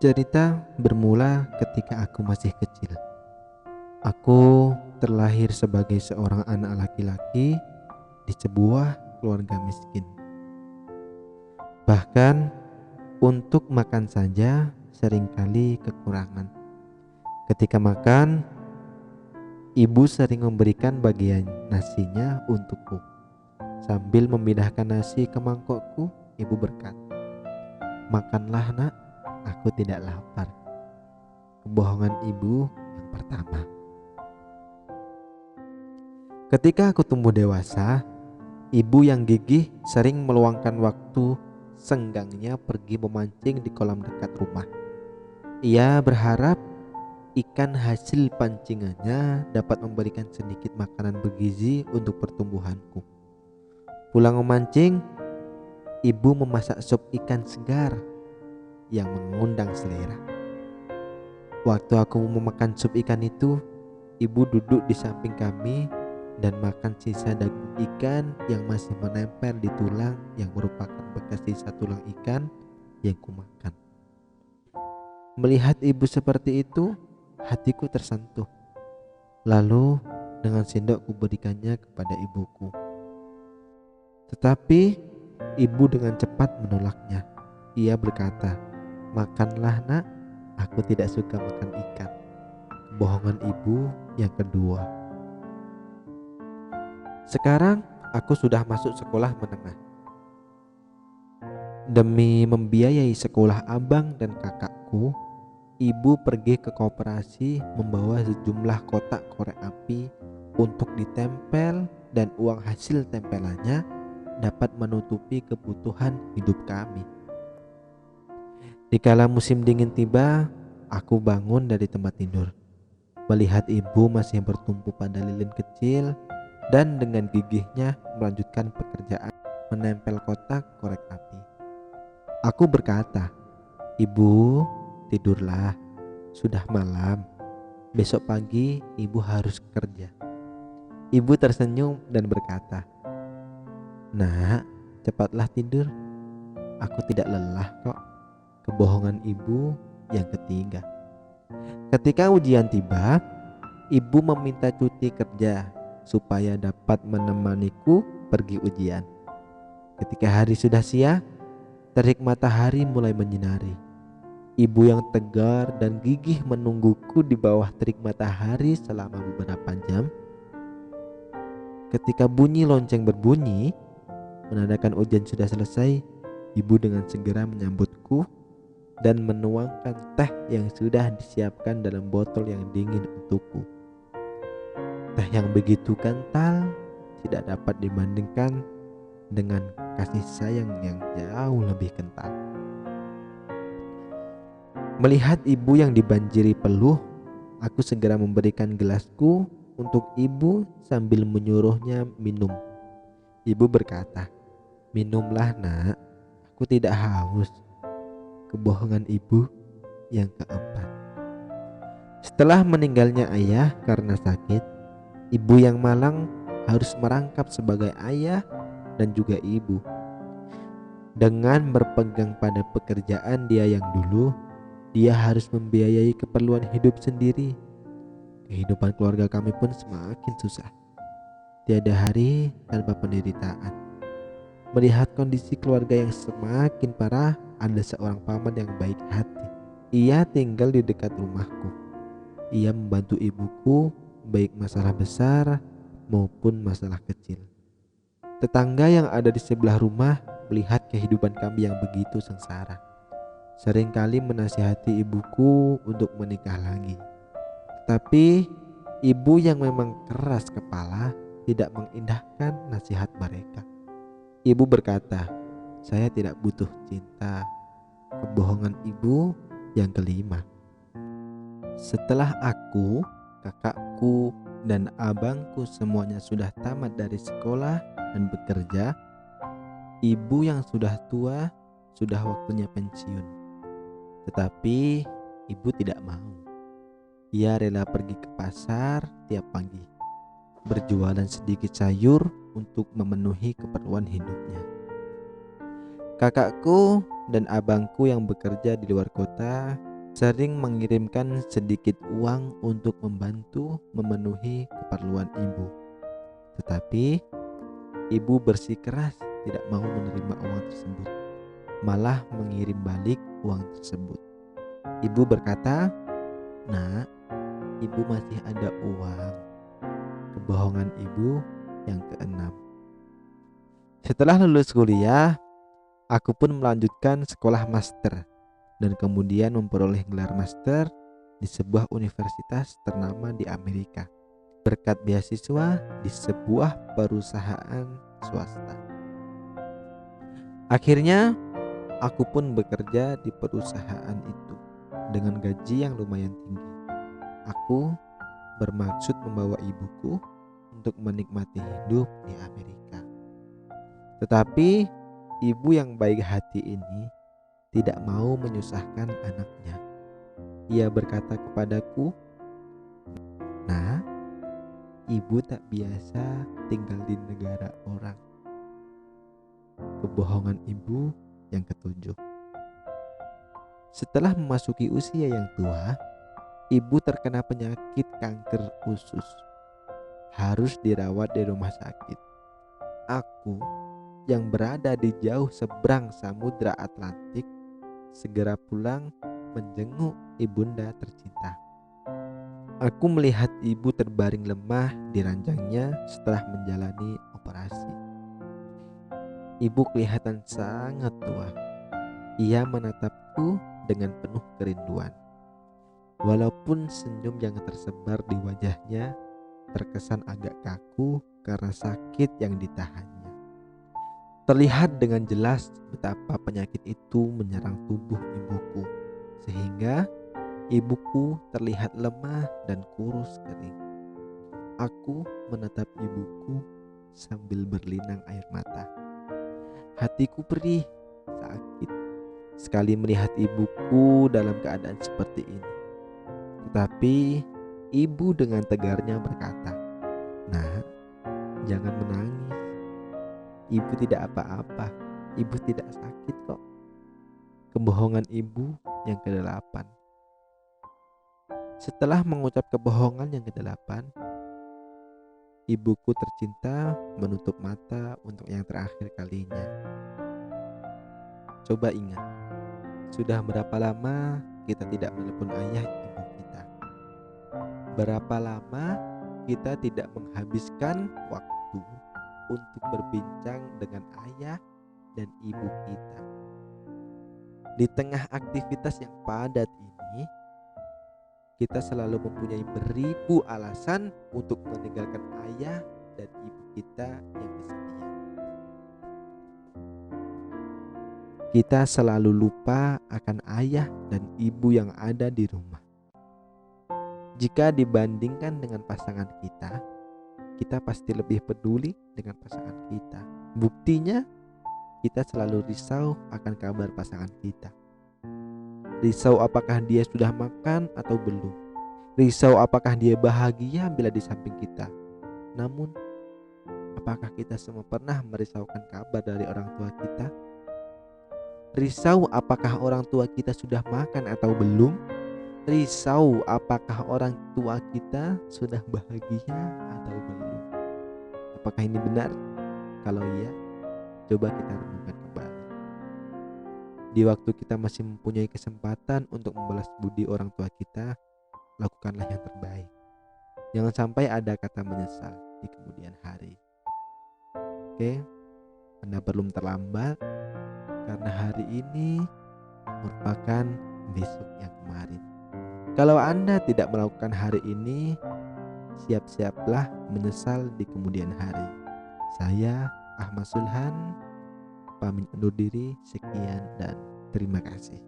Cerita bermula ketika aku masih kecil. Aku terlahir sebagai seorang anak laki-laki di sebuah keluarga miskin. Bahkan untuk makan saja seringkali kekurangan. Ketika makan, ibu sering memberikan bagian nasinya untukku. Sambil memindahkan nasi ke mangkokku, ibu berkata, "Makanlah nak, aku tidak lapar." Kebohongan ibu yang pertama. Ketika aku tumbuh dewasa, ibu yang gigih sering meluangkan waktu senggangnya pergi memancing di kolam dekat rumah. Ia berharap ikan hasil pancingannya dapat memberikan sedikit makanan bergizi untuk pertumbuhanku. Pulang memancing, ibu memasak sup ikan segar yang mengundang selera. Waktu aku memakan sup ikan itu, ibu duduk di samping kami dan makan sisa daging ikan yang masih menempel di tulang yang merupakan bekas sisa tulang ikan yang kumakan. Melihat ibu seperti itu, hatiku tersentuh. Lalu dengan sendok kuberikannya kepada ibuku. Tetapi ibu dengan cepat menolaknya. Ia berkata, "Makanlah nak, aku tidak suka makan ikan." Kebohongan ibu yang kedua. Sekarang aku sudah masuk sekolah menengah. Demi membiayai sekolah abang dan kakakku, ibu pergi ke koperasi membawa sejumlah kotak korek api untuk ditempel, dan uang hasil tempelannya dapat menutupi kebutuhan hidup kami. Dikala musim dingin tiba, aku bangun dari tempat tidur, melihat ibu masih bertumpu pada lilin kecil dan dengan gigihnya melanjutkan pekerjaan menempel kotak korek api. Aku berkata, "Ibu, tidurlah, sudah malam. Besok pagi ibu harus kerja." Ibu tersenyum dan berkata, "Nak, cepatlah tidur. Aku tidak lelah kok." Kebohongan ibu yang ketiga. Ketika ujian tiba, ibu meminta cuti kerja supaya dapat menemaniku pergi ujian. Ketika hari sudah siang, terik matahari mulai menyinari. Ibu yang tegar dan gigih menungguku di bawah terik matahari selama beberapa jam. Ketika bunyi lonceng berbunyi, menandakan ujian sudah selesai, ibu dengan segera menyambutku dan menuangkan teh yang sudah disiapkan dalam botol yang dingin untukku. Teh yang begitu kental tidak dapat dibandingkan dengan kasih sayang yang jauh lebih kental. Melihat ibu yang dibanjiri peluh, aku segera memberikan gelasku untuk ibu sambil menyuruhnya minum. Ibu berkata, "Minumlah nak, aku tidak haus." Kebohongan ibu yang keempat. Setelah meninggalnya ayah karena sakit, ibu yang malang harus merangkap sebagai ayah dan juga ibu. Dengan berpegang pada pekerjaan dia yang dulu, dia harus membiayai keperluan hidup sendiri. Kehidupan keluarga kami pun semakin susah. Tiada hari tanpa penderitaan. Melihat kondisi keluarga yang semakin parah, ada seorang paman yang baik hati. Ia tinggal di dekat rumahku. Ia membantu ibuku baik masalah besar maupun masalah kecil. Tetangga yang ada di sebelah rumah melihat kehidupan kami yang begitu sengsara. Seringkali menasihati ibuku untuk menikah lagi. Tapi ibu yang memang keras kepala tidak mengindahkan nasihat mereka. Ibu berkata, "Saya tidak butuh cinta." Kebohongan ibu yang kelima. Setelah aku, kakakku, dan abangku semuanya sudah tamat dari sekolah dan bekerja, ibu yang sudah tua sudah waktunya pensiun. Tetapi ibu tidak mau. Ia rela pergi ke pasar tiap pagi, berjualan sedikit sayur untuk memenuhi keperluan hidupnya. Kakakku dan abangku yang bekerja di luar kota sering mengirimkan sedikit uang untuk membantu memenuhi keperluan ibu. Tetapi ibu bersikeras tidak mau menerima uang tersebut, malah mengirim balik uang tersebut. Ibu berkata, "Nak, ibu masih ada uang." Kebohongan ibu yang keenam. Setelah lulus kuliah, aku pun melanjutkan sekolah master dan kemudian memperoleh gelar master di sebuah universitas ternama di Amerika berkat beasiswa di sebuah perusahaan swasta. Akhirnya aku pun bekerja di perusahaan itu dengan gaji yang lumayan tinggi. Aku bermaksud membawa ibuku untuk menikmati hidup di Amerika. Tetapi ibu yang baik hati ini tidak mau menyusahkan anaknya. Ia berkata kepadaku, "Nah, ibu tak biasa tinggal di negara orang." Kebohongan ibu yang ketujuh. Setelah memasuki usia yang tua, ibu terkena penyakit kanker usus. Harus dirawat di rumah sakit. Aku yang berada di jauh seberang Samudra Atlantik segera pulang menjenguk ibunda tercinta. Aku melihat ibu terbaring lemah di ranjangnya setelah menjalani operasi. Ibu kelihatan sangat tua. Ia menatapku dengan penuh kerinduan. Walaupun senyum yang tersebar di wajahnya terkesan agak kaku karena sakit yang ditahannya. Terlihat dengan jelas betapa penyakit itu menyerang tubuh ibuku, sehingga ibuku terlihat lemah dan kurus kering. Aku menatap ibuku sambil berlinang air mata. Hatiku perih, sakit sekali melihat ibuku dalam keadaan seperti ini. Tetapi ibu dengan tegarnya berkata, "Nak, jangan menangis. Ibu tidak apa-apa. Ibu tidak sakit kok." Kebohongan ibu yang ke-8. Setelah mengucap kebohongan yang ke-8, ibuku tercinta menutup mata untuk yang terakhir kalinya. Coba ingat, sudah berapa lama kita tidak menelpon ayah ibu kita? Berapa lama kita tidak menghabiskan waktu untuk berbincang dengan ayah dan ibu kita? Di tengah aktivitas yang padat ini, kita selalu mempunyai beribu alasan untuk meninggalkan ayah dan ibu kita yang kesepian. Kita selalu lupa akan ayah dan ibu yang ada di rumah. Jika dibandingkan dengan pasangan kita pasti lebih peduli dengan pasangan kita. Buktinya, kita selalu risau akan kabar pasangan kita. Risau apakah dia sudah makan atau belum. Risau apakah dia bahagia bila di samping kita. Namun, apakah kita semua pernah merisaukan kabar dari orang tua kita? Risau apakah orang tua kita sudah makan atau belum? Risau apakah orang tua kita sudah bahagia atau belum? Apakah ini benar? Kalau iya, coba kita renungkan kembali. Di waktu kita masih mempunyai kesempatan untuk membalas budi orang tua kita, lakukanlah yang terbaik. Jangan sampai ada kata menyesal di kemudian hari. Oke, Anda belum terlambat, karena hari ini merupakan besok yang kemarin. Kalau Anda tidak melakukan hari ini, siap-siaplah menyesal di kemudian hari. Saya Ahmad Sulhan pamit undur diri. Sekian dan terima kasih.